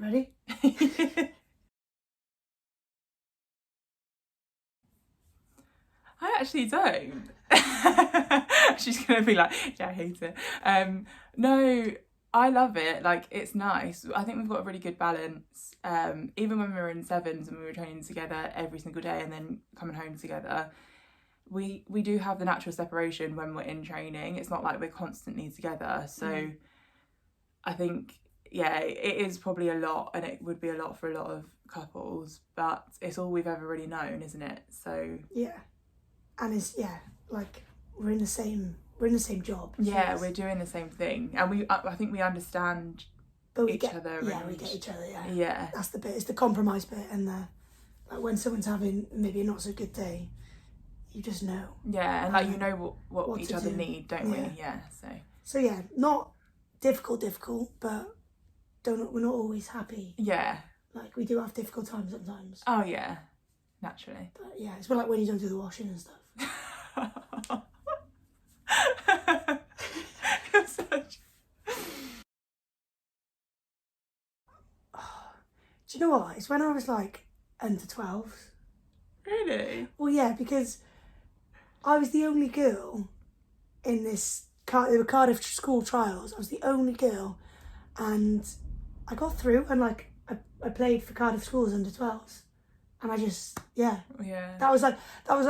Ready? I actually don't. She's gonna be like, yeah, I hate it. No, I love it. Like, it's nice. I think we've got a really good balance. Even when we were in sevens and we were training together every single day and then coming home together, we do have the natural separation when we're in training. It's not like we're constantly together. So I think, yeah, it is probably a lot, and it would be a lot for a lot of couples, but it's all we've ever really known, isn't it? So yeah, and it's like we're in the same job. Yeah, we're doing the same thing, and I think we understand each other. Yeah, we get each other. Yeah, that's the bit. It's the compromise bit, and like when someone's having maybe a not so good day, you just know. Yeah, and like you know what each other need, don't we? Yeah. So yeah, not difficult, but we're not always happy. Yeah. Like we do have difficult times sometimes. Oh yeah, naturally. But yeah, it's more like when you don't do the washing and stuff. You're such... Do you know what? It's when I was like under 12s. Really? Well, yeah, because I was the only girl in this. There were Cardiff school trials. I was the only girl, and I got through, and like I played for Cardiff schools under 12s, and I just that was like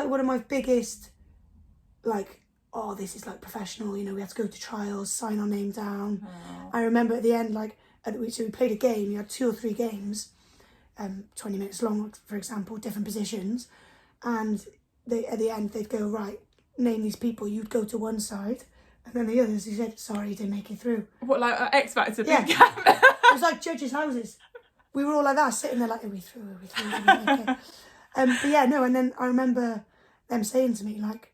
one of my biggest, like, oh, this is like professional, you know, we had to go to trials, sign our name down. I remember at the end, like so we played a game, you had 2 or 3 games, 20 minutes long, for example, different positions, and at the end they'd go, right, name these people. You'd go to one side, and then the others, he said, sorry, you didn't make it through. What, like X Factor? Yeah. It was like judges' houses. We were all like that, sitting there like, are we through? Okay. But yeah, no, and then I remember them saying to me, like,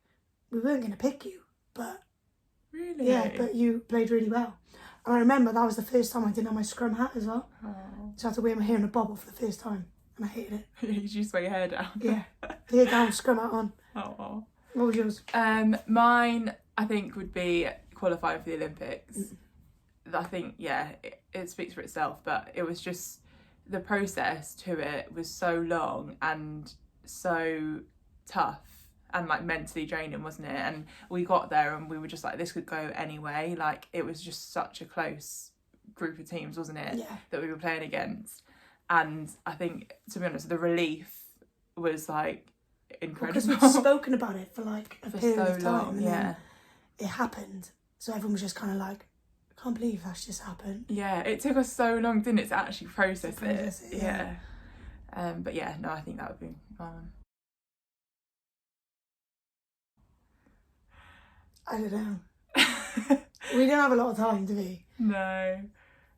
we weren't going to pick you, but... Really? Yeah, but you played really well. And I remember that was the first time I didn't have my scrum hat as well. Oh. So I had to wear my hair in a bobble for the first time, and I hated it. You just wear your hair down? Yeah. Hair down, scrum hat on. Oh. What was yours? Mine, I think, would be qualifying for the Olympics. I think, yeah, it speaks for itself, but it was just the process to it was so long and so tough and like mentally draining, wasn't it? And we got there and we were just like, this could go anyway. Like, it was just such a close group of teams, wasn't it? Yeah. That we were playing against. And I think, to be honest, the relief was like incredible. Because we'd spoken about it for like a period of time. Long, and then it happened. So everyone was just kind of like, I can't believe that's just happened. Yeah, it took us so long, didn't it, to actually process it. Yeah. But yeah, no, I think that would be my one. I don't know. We didn't have a lot of time, did we? No.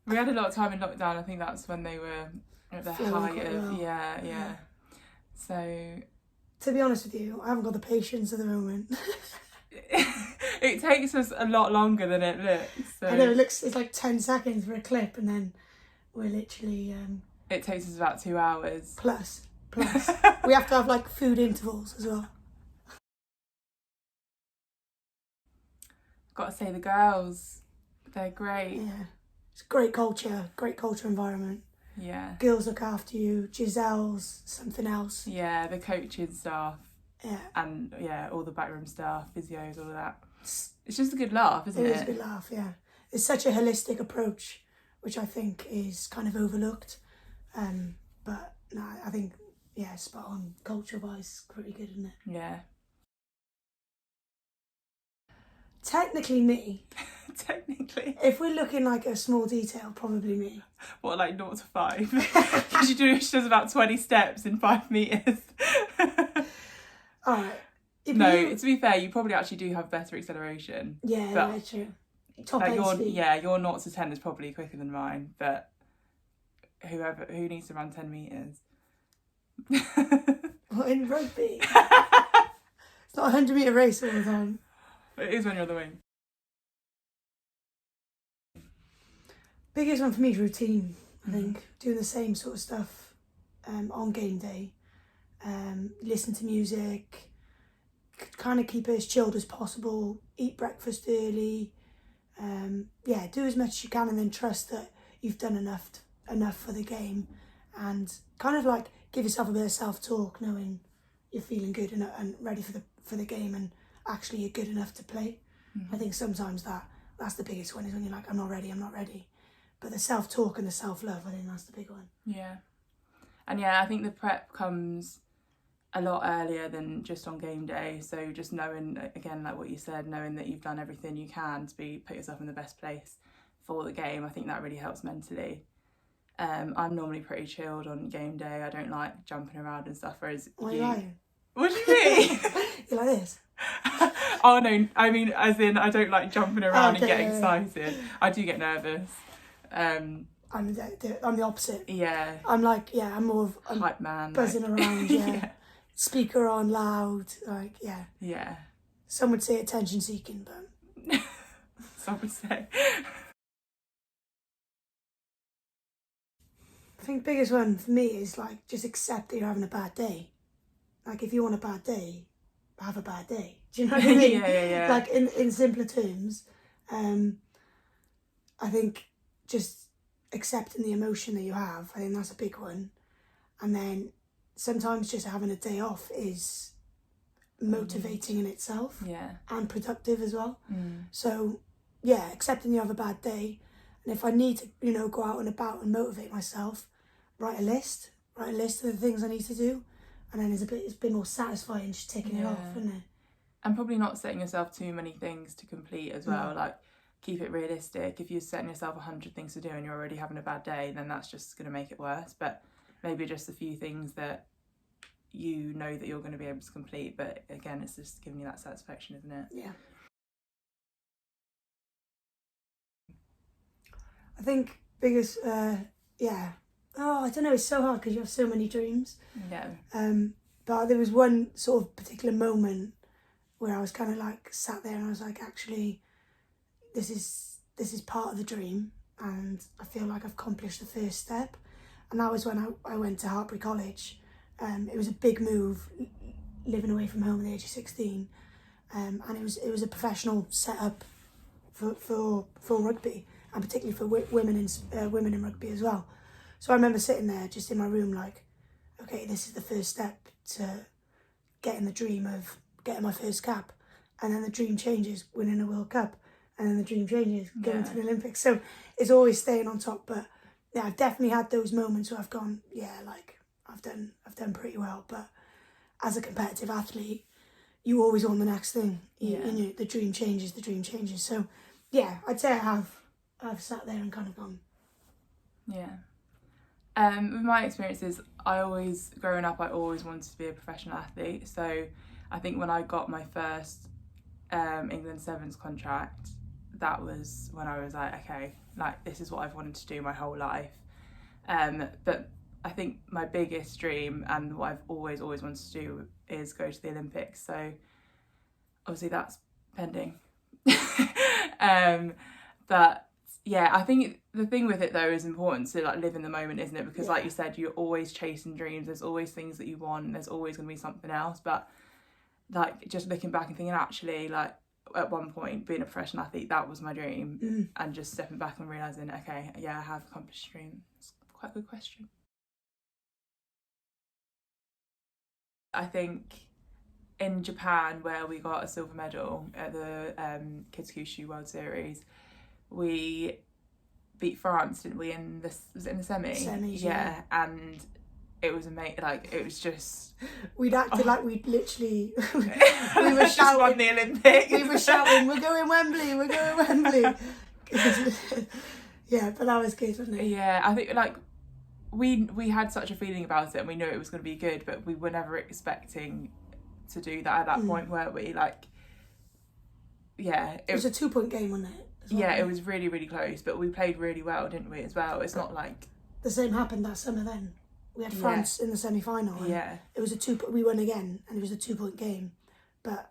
We had a lot of time in lockdown. I think that's when they were at the height of... Yeah. So... To be honest with you, I haven't got the patience at the moment. It takes us a lot longer than it looks. So. I know, it's like 10 seconds for a clip, and then we're literally... It takes us about 2 hours. Plus. We have to have like food intervals as well. Got to say, the girls, they're great. Yeah. It's great culture environment. Yeah. Girls look after you. Giselle's something else. Yeah, the coaching staff. Yeah. And yeah, all the backroom staff, physios, all of that. It's just a good laugh, isn't it? It is a good laugh, yeah. It's such a holistic approach, which I think is kind of overlooked. But no, I think, yeah, spot on. Culture-wise, pretty good, isn't it? Yeah. Technically me. Technically. If we're looking like a small detail, probably me. What, like 0 to 5? Because she does about 20 steps in 5 metres. Alright. No, to be fair, you probably actually do have better acceleration. Yeah, but, very true. Top like end speed. Yeah, your 0 to 10 is probably quicker than mine, but who needs to run 10 metres? What, in rugby? It's not a 100-metre race all the time. It is when you're on the wing. Biggest one for me is routine, I think. Doing the same sort of stuff on game day. Listen to music, kind of keep it as chilled as possible, eat breakfast early. Do as much as you can, and then trust that you've done enough enough for the game, and kind of like give yourself a bit of self-talk, knowing you're feeling good and ready for the game, and actually you're good enough to play. I think sometimes that's the biggest one, is when you're like, I'm not ready. But the self-talk and the self-love, I think that's the big one. Yeah. And yeah, I think the prep comes a lot earlier than just on game day. So just knowing, again, like what you said, knowing that you've done everything you can to put yourself in the best place for the game, I think that really helps mentally. I'm normally pretty chilled on game day. I don't like jumping around and stuff, whereas Why are you lying? What do you mean? You're like this? Oh no, I mean as in I don't like jumping around and getting yeah. excited. I do get nervous. I'm the opposite. Yeah. I'm like, I'm more of hype man. Buzzing around, yeah. Speaker on loud, like, yeah. Yeah. Some would say attention seeking, but... Some would say. I think the biggest one for me is like, just accept that you're having a bad day. Like, if you want a bad day, have a bad day. Do you know what I mean? yeah. Like, in simpler terms, I think just accepting the emotion that you have, I think that's a big one. And then sometimes just having a day off is motivating in itself. Yeah. And productive as well. So, yeah, accepting you have a bad day. And if I need to, go out and about and motivate myself, write a list of the things I need to do. And then it's a bit more satisfying just taking it off, isn't it? And probably not setting yourself too many things to complete as well. Like, keep it realistic. If you're setting yourself 100 things to do and you're already having a bad day, then that's just going to make it worse. But maybe just a few things that you know that you're going to be able to complete. But again, it's just giving you that satisfaction, isn't it? Yeah. I think biggest, I don't know, it's so hard because you have so many dreams. Yeah. But there was one sort of particular moment where I was kind of like sat there and I was like, actually, this is part of the dream, and I feel like I've accomplished the first step. And that was when I went to Hartbury College. It was a big move, living away from home at the age of 16, and it was a professional setup for rugby, and particularly for women in rugby as well. So I remember sitting there just in my room like, okay, this is the first step to getting the dream of getting my first cap, and then the dream changes winning a World Cup, and then the dream changes going to the Olympics. So it's always staying on top. But yeah, I've definitely had those moments where I've gone, I've done pretty well. But as a competitive athlete, you always want the next thing. The dream changes. So yeah, I'd say I've sat there and kind of gone. Yeah. With my experiences, growing up, I always wanted to be a professional athlete. So I think when I got my first England Sevens contract, that was when I was like, okay, like this is what I've wanted to do my whole life. But I think my biggest dream and what I've always wanted to do is go to the Olympics. So obviously that's pending. But yeah, I think the thing with it though is important to like live in the moment, isn't it? Because like you said, you're always chasing dreams. There's always things that you want. There's always going to be something else. But like just looking back and thinking, actually, like at one point being a professional athlete, that was my dream, and just stepping back and realising, okay, yeah, I have accomplished a dream. It's quite a good question. I think in Japan, where we got a silver medal at the Kids Kyushu World Series, we beat France, didn't we? Was it in the semi? Semis, yeah. And it was amazing. Like it was just. We'd acted like we'd literally. we were shouting. Won the Olympics. We were shouting, "We're going Wembley! We're going Wembley!" Yeah, but that was good, wasn't it? Yeah, I think like we had such a feeling about it, and we knew it was going to be good, but we were never expecting to do that at that point, were we? Like, yeah, it was a 2-point game, wasn't it? Well, yeah, it was really, really close, but we played really well, didn't we, as well? It's not like... The same happened that summer then. We had France in the semi-final. Yeah. It was we won again, and it was a 2-point game, but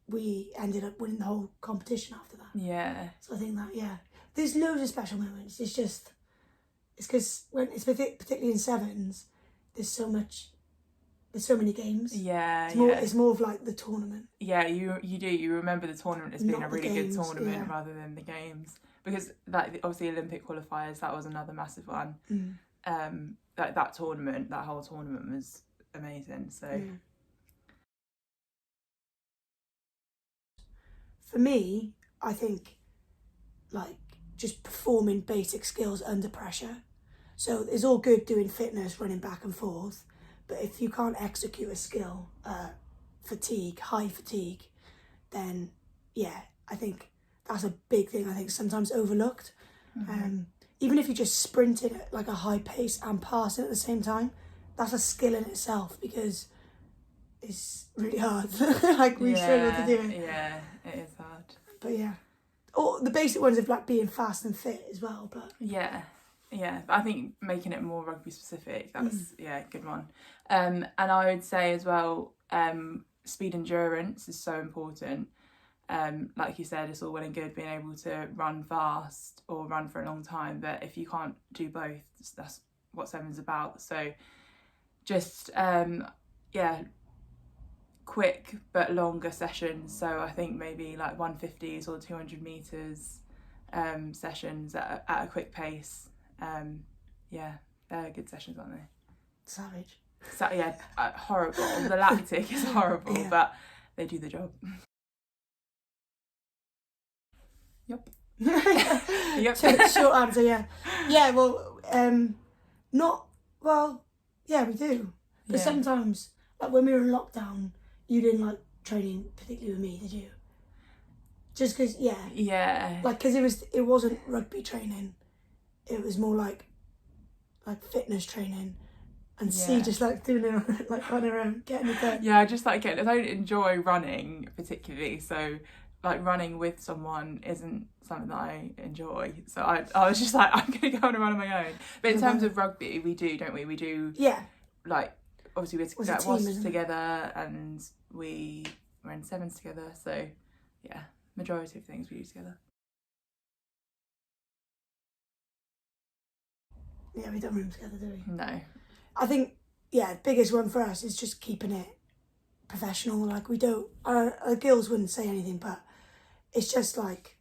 we ended up winning the whole competition after that. Yeah. So I think that, there's loads of special moments. It's because when it's particularly in sevens, there's so many games. Yeah, It's more of like the tournament. Yeah, you do. You remember the tournament as being a really good tournament rather than the games. because like obviously Olympic qualifiers, that was another massive one. Like that tournament, that whole tournament was amazing. So for me, I think like just performing basic skills under pressure. So it's all good doing fitness, running back and forth, but if you can't execute a skill, high fatigue, then yeah, I think that's a big thing. I think sometimes overlooked. Even if you just sprinted at like a high pace and passing at the same time, that's a skill in itself, because it's really hard. Like we struggle to do it. Yeah, it is hard. But yeah, or the basic ones of like being fast and fit as well. But yeah, but I think making it more rugby specific, that's a good one. And I would say as well, speed endurance is so important. Like you said, it's all well and good being able to run fast or run for a long time, but if you can't do both, that's what Seven's about. So just quick but longer sessions. So I think maybe like 150s or 200 meters sessions at a quick pace. They're good sessions, aren't they? Savage. So yeah, horrible. The lactic is horrible, but they do the job. Yep. Short answer, yeah. Yeah, well, we do. But sometimes, like when we were in lockdown, you didn't like training particularly with me, did you? Just because, like, because it wasn't rugby training. It was more like fitness training. And C just like doing it like on her own, getting it done. Yeah, I just like I don't enjoy running particularly, so like running with someone isn't something that I enjoy. So I was just like, I'm gonna go on a run on my own. But in terms of rugby, we do, don't we? We do like obviously we're at WASPS together and we were in sevens together, so yeah, majority of things we do together. Yeah, we don't room together, do we? No. I think, biggest one for us is just keeping it professional. Like we don't, our girls wouldn't say anything, but it's just like,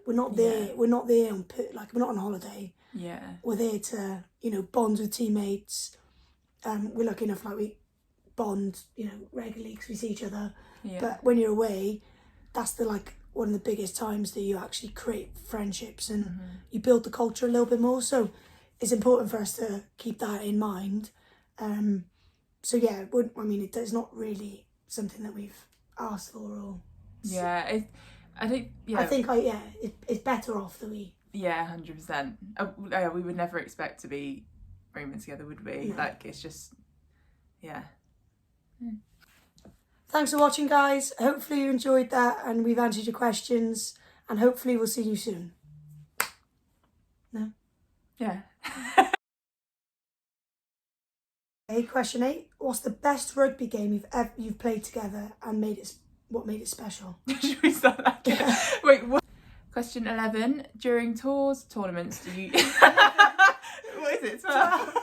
we're not there. We're not there we're not on holiday. Yeah. We're there to, bond with teammates. We're lucky enough, like we bond, regularly because we see each other. Yeah. But when you're away, that's one of the biggest times that you actually create friendships and you build the culture a little bit more. So it's important for us to keep that in mind. It's not really something that we've asked for or. Yeah, I think it's better off that we. Yeah, 100%. We would never expect to be rooming together, would we? No. Like it's just, Thanks for watching, guys. Hopefully you enjoyed that and we've answered your questions, and hopefully we'll see you soon. No? Yeah. Okay, question 8. What's the best rugby game you've played together and what made it special? Should we start that again? Yeah. Wait, what? Question 11. During tournaments, do you... What is it? 12.